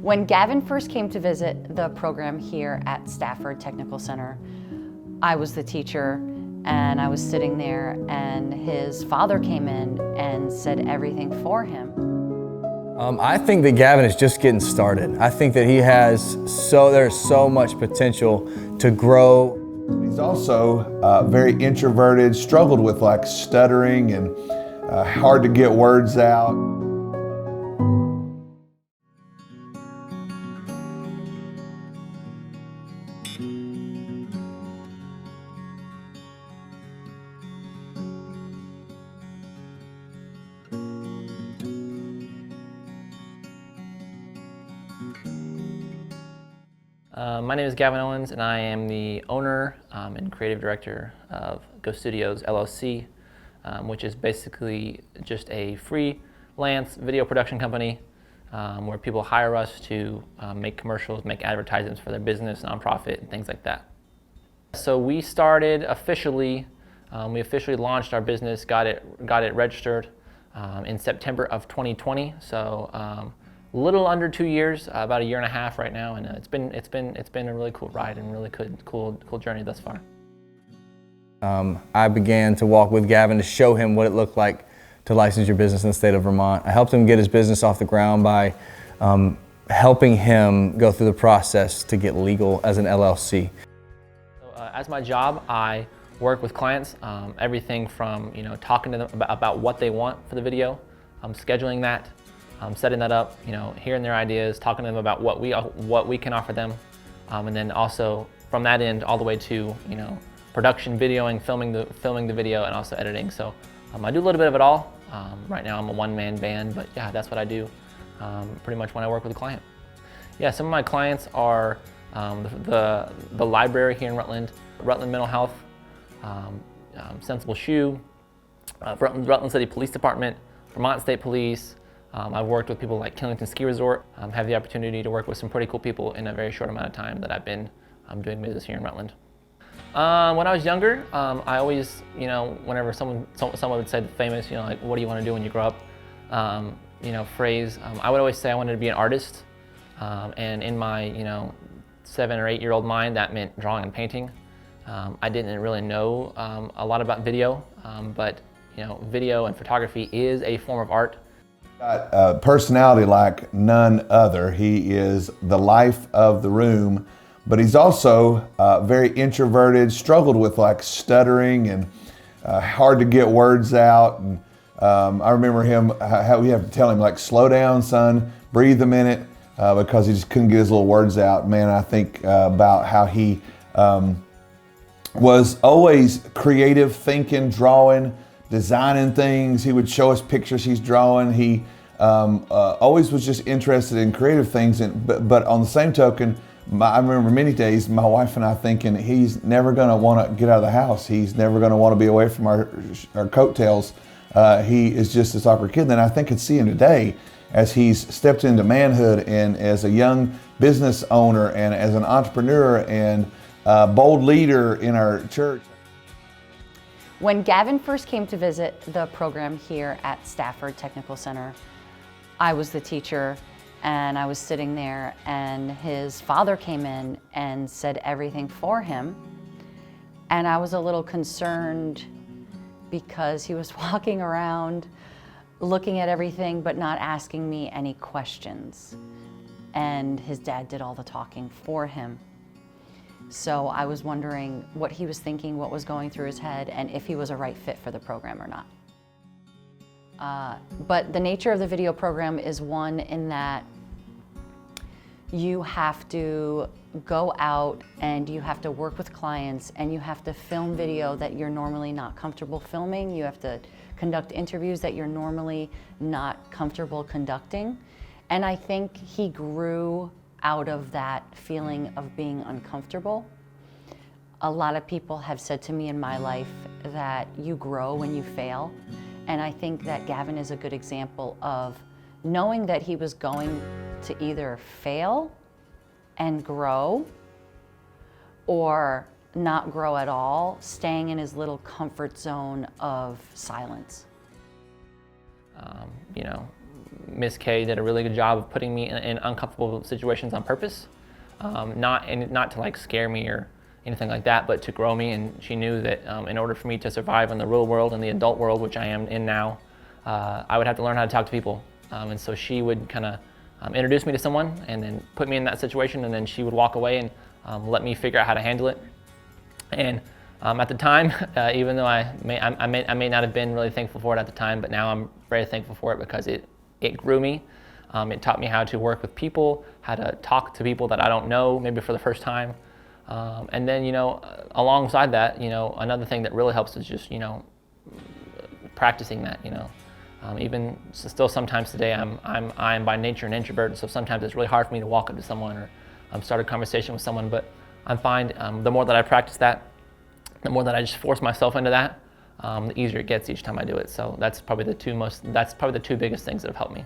When Gavin first came to visit the program here at Stafford Technical Center, I was the teacher and I was sitting there, and his father came in and said everything for him. I think that Gavin is just getting started. I think that there's so much potential to grow. He's also very introverted, struggled with like stuttering and hard to get words out. My name is Gavin Owens, and I am the owner and creative director of Go Studios LLC, which is basically just a freelance video production company where people hire us to make commercials, make advertisements for their business, nonprofit, and things like that. So we started officially, we officially launched our business, got it registered in September of 2020. So a little under 2 years, about a year and a half right now, and it's been a really cool ride and really cool journey thus far. I began to walk with Gavin to show him what it looked like to license your business in the state of Vermont. I helped him get his business off the ground by helping him go through the process to get legal as an LLC. So, as my job, I work with clients, everything from talking to them about what they want for the video, scheduling that, setting that up, hearing their ideas, talking to them about what we can offer them, and then also from that end all the way to production, videoing, filming the video, and also editing. So I do a little bit of it all. Right now I'm a one-man band, but yeah, that's what I do pretty much when I work with a client. Yeah, some of my clients are the library here in Rutland Mental Health, Sensible Shoe, Rutland City Police Department, Vermont State Police. I've worked with people like Killington Ski Resort. Have the opportunity to work with some pretty cool people in a very short amount of time that I've been doing business here in Rutland. When I was younger, I always, whenever someone would say the famous, like, what do you want to do when you grow up, phrase, I would always say I wanted to be an artist. And in my, 7 or 8 year old mind, that meant drawing and painting. I didn't really know a lot about video, but video and photography is a form of art. Got a personality like none other. He is the life of the room, but he's also very introverted, struggled with like stuttering and hard to get words out. And I remember him, how we have to tell him like, slow down, son, breathe a minute, because he just couldn't get his little words out. Man, I think about how he was always creative, thinking, drawing, designing things. He would show us pictures he's drawing. He always was just interested in creative things. But on the same token, I remember many days my wife and I thinking he's never going to want to get out of the house. He's never going to want to be away from our coattails. He is just this awkward kid. And I think I see him today as he's stepped into manhood and as a young business owner and as an entrepreneur and bold leader in our church. When Gavin first came to visit the program here at Stafford Technical Center, I was the teacher and I was sitting there, and his father came in and said everything for him. And I was a little concerned because he was walking around looking at everything but not asking me any questions. And his dad did all the talking for him. So I was wondering what he was thinking, what was going through his head, and if he was a right fit for the program or not. But the nature of the video program is one in that you have to go out and you have to work with clients and you have to film video that you're normally not comfortable filming. You have to conduct interviews that you're normally not comfortable conducting. And I think he grew out of that feeling of being uncomfortable. A lot of people have said to me in my life that you grow when you fail. And I think that Gavin is a good example of knowing that he was going to either fail and grow or not grow at all, staying in his little comfort zone of silence. Miss K did a really good job of putting me in uncomfortable situations on purpose, not to like scare me or anything like that, but to grow me. And she knew that in order for me to survive in the real world and the adult world, which I am in now, I would have to learn how to talk to people. And so she would kind of introduce me to someone and then put me in that situation, and then she would walk away and let me figure out how to handle it. And at the time, even though I may not have been really thankful for it at the time, but now I'm very thankful for it because it grew me. It taught me how to work with people, how to talk to people that I don't know, maybe for the first time. And then, alongside that, another thing that really helps is just, practicing that, even still sometimes today, I'm by nature an introvert, and so sometimes it's really hard for me to walk up to someone or start a conversation with someone, but I find the more that I practice that, the more that I just force myself into that, the easier it gets each time I do it. So that's probably the two biggest things that have helped me.